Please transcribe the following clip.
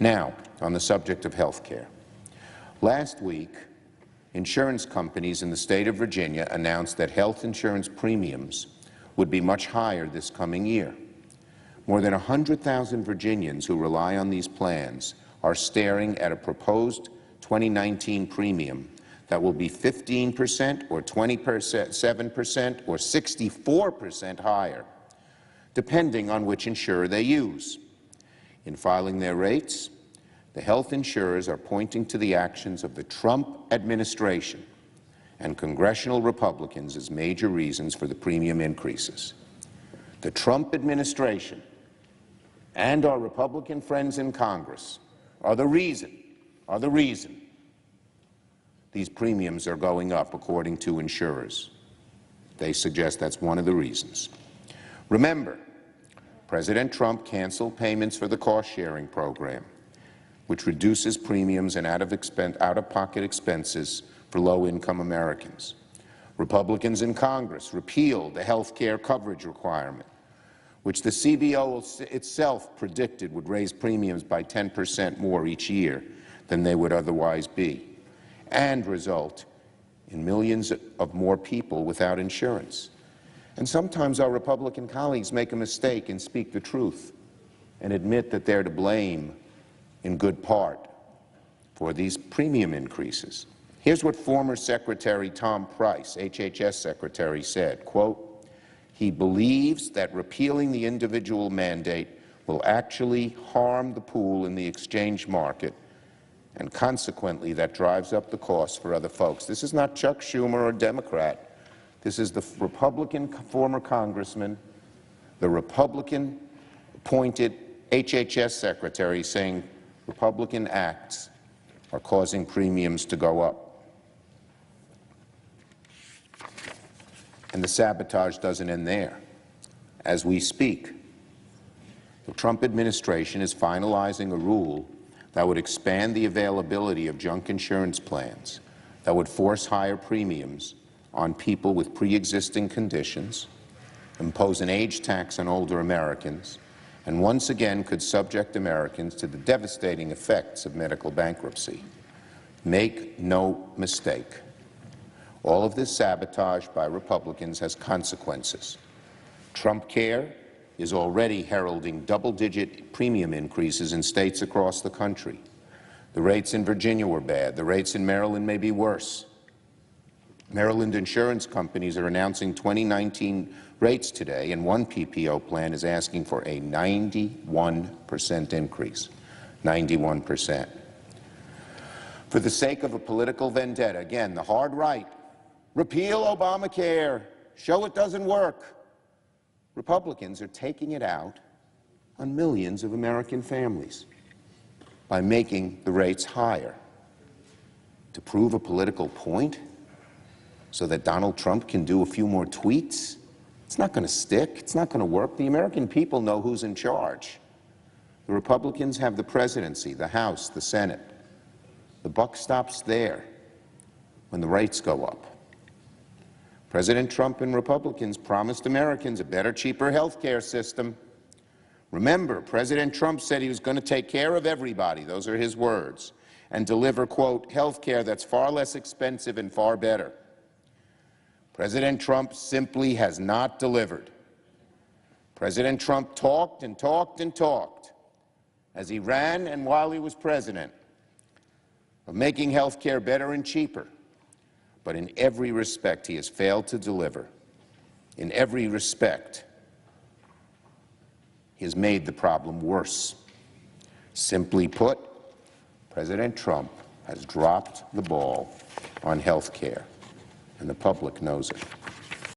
Now, on the subject of health care. Last week, insurance companies in the state of Virginia announced that health insurance premiums would be much higher this coming year. More than 100,000 Virginians who rely on these plans are staring at a proposed 2019 premium that will be 15% or 27% or 64% higher, depending on which insurer they use. In filing their rates, the health insurers are pointing to the actions of the Trump administration and congressional Republicans as major reasons for the premium increases. The Trump administration and our Republican friends in Congress are the reason these premiums are going up, according to insurers. They suggest that's one of the reasons. Remember, President Trump canceled payments for the cost-sharing program, which reduces premiums and out-of-pocket expenses for low-income Americans. Republicans in Congress repealed the health care coverage requirement, which the CBO itself predicted would raise premiums by 10% more each year than they would otherwise be, and result in millions of more people without insurance. And sometimes our Republican colleagues make a mistake and speak the truth and admit that they're to blame in good part for these premium increases. Here's what former Secretary Tom Price, HHS Secretary, said, quote, "He believes that repealing the individual mandate will actually harm the pool in the exchange market, and consequently that drives up the cost for other folks." This is not Chuck Schumer or Democrat. This is the Republican former congressman, the Republican-appointed HHS Secretary, saying Republican acts are causing premiums to go up. And the sabotage doesn't end there. As we speak, the Trump administration is finalizing a rule that would expand the availability of junk insurance plans, that would force higher premiums on people with pre-existing conditions, impose an age tax on older Americans, and once again could subject Americans to the devastating effects of medical bankruptcy. Make no mistake, all of this sabotage by Republicans has consequences. Trump Care is already heralding double-digit premium increases in states across the country. The rates in Virginia were bad. The rates in Maryland may be worse. Maryland insurance companies are announcing 2019 rates today, and one PPO plan is asking for a 91% increase. 91%. For the sake of a political vendetta, again, the hard right, repeal Obamacare, show it doesn't work. Republicans are taking it out on millions of American families by making the rates higher. To prove a political point, so that Donald Trump can do a few more tweets? It's not going to stick. It's not going to work. The American people know who's in charge. The Republicans have the presidency, the House, the Senate. The buck stops there when the rates go up. President Trump and Republicans promised Americans a better, cheaper health care system. Remember, President Trump said he was going to take care of everybody, those are his words, and deliver, quote, health care that's far less expensive and far better. President Trump simply has not delivered. President Trump talked and talked and talked as he ran and while he was president of making health care better and cheaper. But in every respect, he has failed to deliver. In every respect, he has made the problem worse. Simply put, President Trump has dropped the ball on health care, and the public knows it.